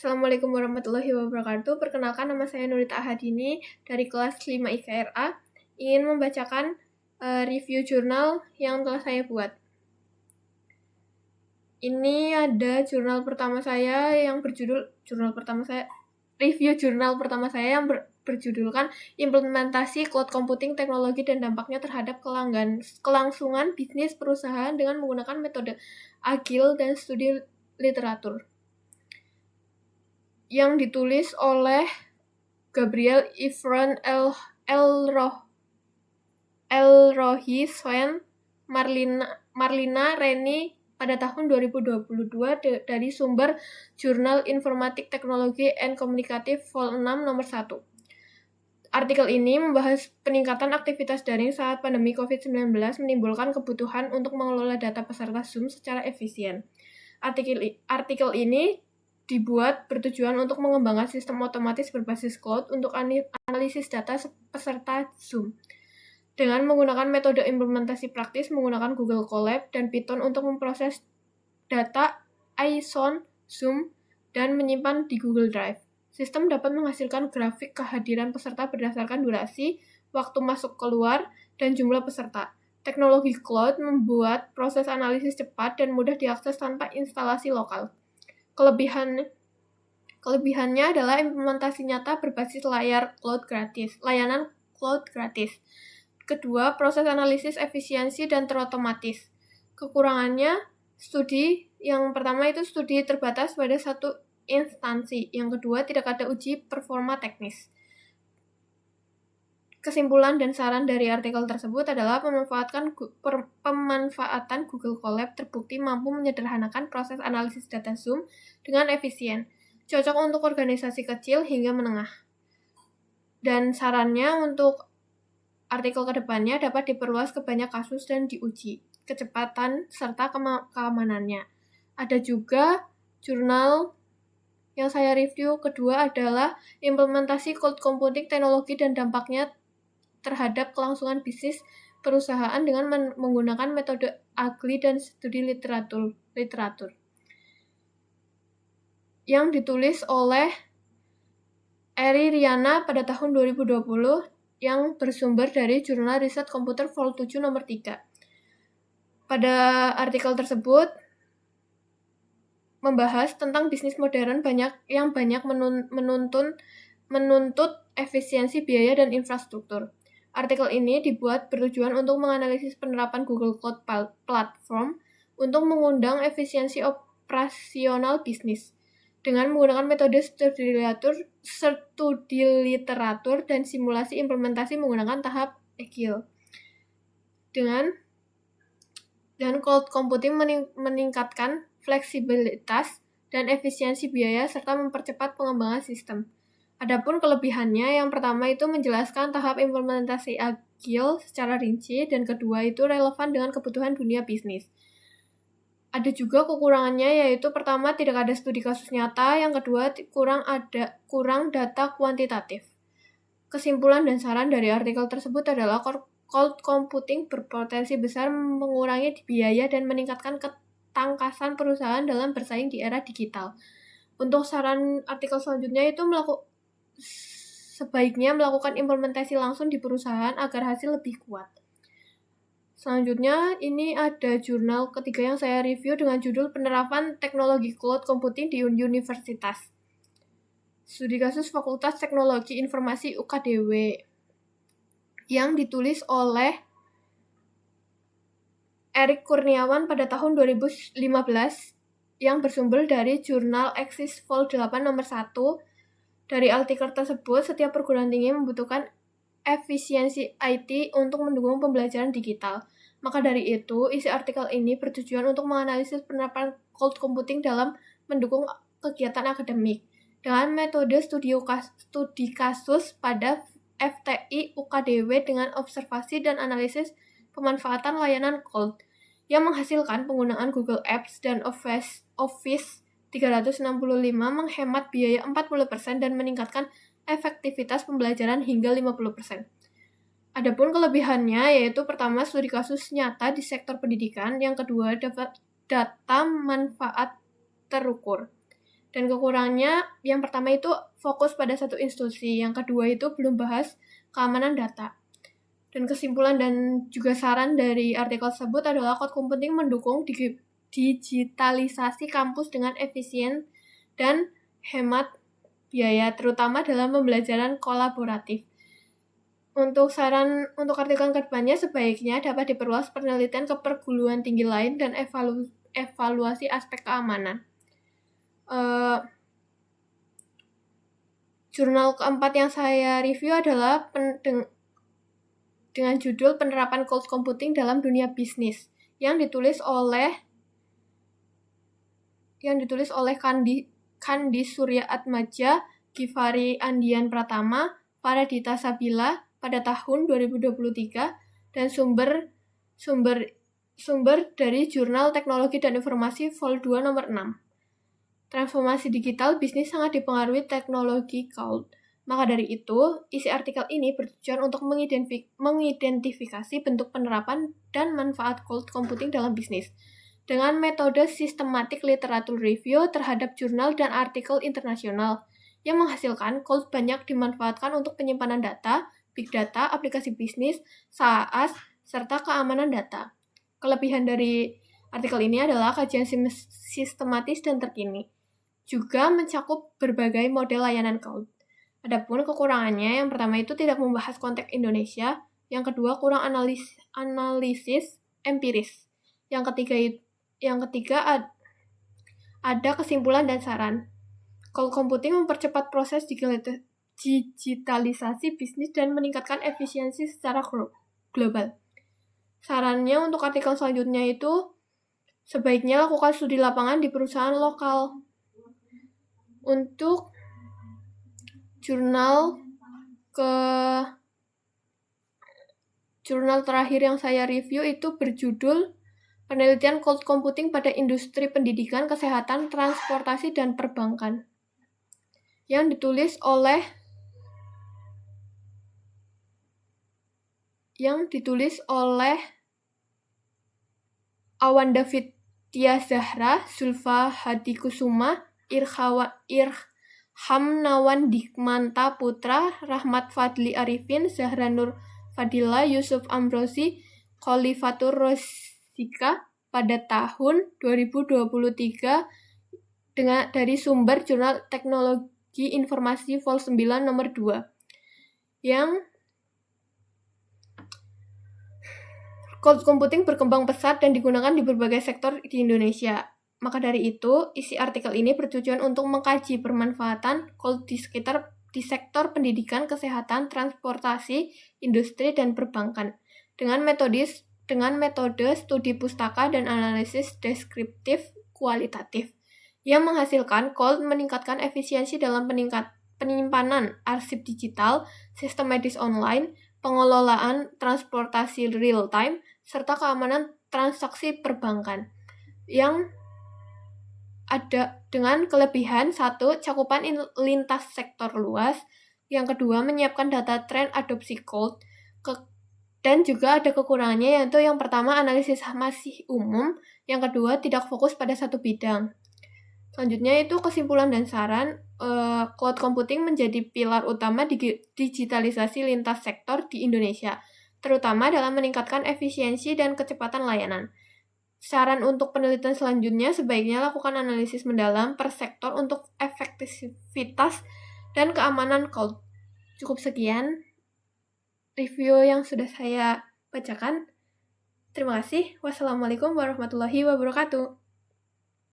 Assalamualaikum warahmatullahi wabarakatuh. Perkenalkan, nama saya Nurita Ahadini dari kelas 5 IKRA. Ingin membacakan review jurnal yang telah saya buat. Ini ada jurnal pertama saya yang berjudul review jurnal pertama saya yang berjudulkan Implementasi Cloud Computing Teknologi dan Dampaknya Terhadap Kelangsungan Bisnis Perusahaan dengan Menggunakan Metode Agile dan Studi Literatur, yang ditulis oleh Gabriel Yvonne Elrohi Swen Marlina Reni pada tahun 2022 dari sumber Jurnal Informatik Teknologi and Communicative Vol 6 nomor 1. Artikel ini membahas peningkatan aktivitas daring saat pandemi COVID-19 menimbulkan kebutuhan untuk mengelola data peserta Zoom secara efisien. Artikel ini dibuat bertujuan untuk mengembangkan sistem otomatis berbasis cloud untuk analisis data peserta Zoom dengan menggunakan metode implementasi praktis menggunakan Google Colab dan Python untuk memproses data ISON Zoom dan menyimpan di Google Drive. Sistem dapat menghasilkan grafik kehadiran peserta berdasarkan durasi, waktu masuk keluar, dan jumlah peserta. Teknologi cloud membuat proses analisis cepat dan mudah diakses tanpa instalasi lokal. Kelebihannya adalah implementasi nyata berbasis layanan cloud gratis. Kedua, proses analisis efisiensi dan terotomatis. Kekurangannya, yang pertama itu studi terbatas pada satu instansi. Yang kedua, tidak ada uji performa teknis. Kesimpulan dan saran dari artikel tersebut adalah pemanfaatan Google Colab terbukti mampu menyederhanakan proses analisis data Zoom dengan efisien, cocok untuk organisasi kecil hingga menengah. Dan sarannya untuk artikel kedepannya dapat diperluas ke banyak kasus dan diuji kecepatan serta keamanannya. Ada juga jurnal yang saya review kedua adalah Implementasi Cloud Computing Teknologi dan Dampaknya Terhadap Kelangsungan Bisnis Perusahaan dengan Menggunakan Metode Agile dan Studi Literatur, yang ditulis oleh Eri Riana pada tahun 2020 yang bersumber dari Jurnal Riset Komputer Vol 7 nomor 3. Pada artikel tersebut membahas tentang bisnis modern yang banyak menuntut efisiensi biaya dan infrastruktur. Artikel ini dibuat bertujuan untuk menganalisis penerapan Google Cloud Platform untuk mengundang efisiensi operasional bisnis dengan menggunakan metode studi literatur dan simulasi implementasi menggunakan tahap Agile. Dan cloud computing meningkatkan fleksibilitas dan efisiensi biaya serta mempercepat pengembangan sistem. Adapun kelebihannya, yang pertama itu menjelaskan tahap implementasi Agile secara rinci, dan kedua itu relevan dengan kebutuhan dunia bisnis. Ada juga kekurangannya, yaitu pertama tidak ada studi kasus nyata, yang kedua kurang data kuantitatif. Kesimpulan dan saran dari artikel tersebut adalah cloud computing berpotensi besar mengurangi biaya dan meningkatkan ketangkasan perusahaan dalam bersaing di era digital. Untuk saran artikel selanjutnya itu sebaiknya melakukan implementasi langsung di perusahaan agar hasil lebih kuat. Selanjutnya, ini ada jurnal ketiga yang saya review dengan judul Penerapan Teknologi Cloud Computing di Universitas. Studi kasus Fakultas Teknologi Informasi UKDW, yang ditulis oleh Erik Kurniawan pada tahun 2015 yang bersumber dari Jurnal Axis Vol 8 nomor 1. Dari artikel tersebut, setiap perguruan tinggi membutuhkan efisiensi IT untuk mendukung pembelajaran digital. Maka dari itu, isi artikel ini bertujuan untuk menganalisis penerapan cloud computing dalam mendukung kegiatan akademik dengan metode studi kasus pada FTI UKDW dengan observasi dan analisis pemanfaatan layanan cloud yang menghasilkan penggunaan Google Apps dan Office 365 menghemat biaya 40% dan meningkatkan efektivitas pembelajaran hingga 50%. Adapun kelebihannya yaitu pertama studi kasus nyata di sektor pendidikan, yang kedua dapat data manfaat terukur, Dan kekurangannya, yang pertama itu fokus pada satu institusi, yang kedua itu belum bahas keamanan data. Dan kesimpulan dan juga saran dari artikel tersebut adalah cloud computing mendukung digitalisasi kampus dengan efisien dan hemat biaya, terutama dalam pembelajaran kolaboratif. Untuk saran untuk artikel kedepannya, sebaiknya dapat diperluas penelitian ke perguruan tinggi lain dan evaluasi aspek keamanan. Jurnal keempat yang saya review adalah dengan judul Penerapan Cloud Computing dalam Dunia Bisnis yang ditulis oleh Kandi Surya Atmaja, Givari Andian Pratama, Paradita Sabila pada tahun 2023 dan sumber dari Jurnal Teknologi dan Informasi Vol 2 nomor 6. Transformasi digital bisnis sangat dipengaruhi teknologi cloud. Maka dari itu, isi artikel ini bertujuan untuk mengidentifikasi bentuk penerapan dan manfaat cloud computing dalam bisnis dengan metode sistematik literatur review terhadap jurnal dan artikel internasional yang menghasilkan cloud banyak dimanfaatkan untuk penyimpanan data, big data, aplikasi bisnis, SaaS, serta keamanan data. Kelebihan dari artikel ini adalah kajian sistematis dan terkini, juga mencakup berbagai model layanan cloud. Adapun kekurangannya, yang pertama itu tidak membahas konteks Indonesia, yang kedua kurang analisis empiris, yang ketiga ada kesimpulan dan saran. Cloud computing mempercepat proses digitalisasi bisnis dan meningkatkan efisiensi secara global. Sarannya untuk artikel selanjutnya itu sebaiknya lakukan studi lapangan di perusahaan lokal. Untuk jurnal terakhir yang saya review itu berjudul Penelitian Cloud Computing pada Industri Pendidikan, Kesehatan, Transportasi, dan Perbankan yang ditulis oleh Awanda Fitya Zahra, Zulfa Hadikusuma, Irham Nawan Dikmanta Putra, Rahmat Fadli Arifin, Zahra Nur Fadila, Yusuf Ambrosi, Khalifatur Rozika pada tahun 2023 dari sumber Jurnal Teknologi Informasi Vol 9 nomor 2. Yang cloud computing berkembang pesat dan digunakan di berbagai sektor di Indonesia. Maka dari itu, isi artikel ini bertujuan untuk mengkaji bermanfaatan cloud di sektor pendidikan, kesehatan, transportasi, industri, dan perbankan dengan metode studi pustaka dan analisis deskriptif kualitatif yang menghasilkan cloud meningkatkan efisiensi dalam penyimpanan arsip digital, sistem medis online, pengelolaan transportasi real-time, serta keamanan transaksi perbankan yang ada dengan kelebihan satu, cakupan lintas sektor luas, yang kedua, menyiapkan data tren adopsi cloud, dan juga ada kekurangannya, yaitu yang pertama, analisis masih umum, yang kedua, tidak fokus pada satu bidang. Selanjutnya itu kesimpulan dan saran, cloud computing menjadi pilar utama digitalisasi lintas sektor di Indonesia, terutama dalam meningkatkan efisiensi dan kecepatan layanan. Saran untuk penelitian selanjutnya, sebaiknya lakukan analisis mendalam per sektor untuk efektivitas dan keamanan cloud. Cukup sekian review yang sudah saya bacakan. Terima kasih. Wassalamualaikum warahmatullahi wabarakatuh.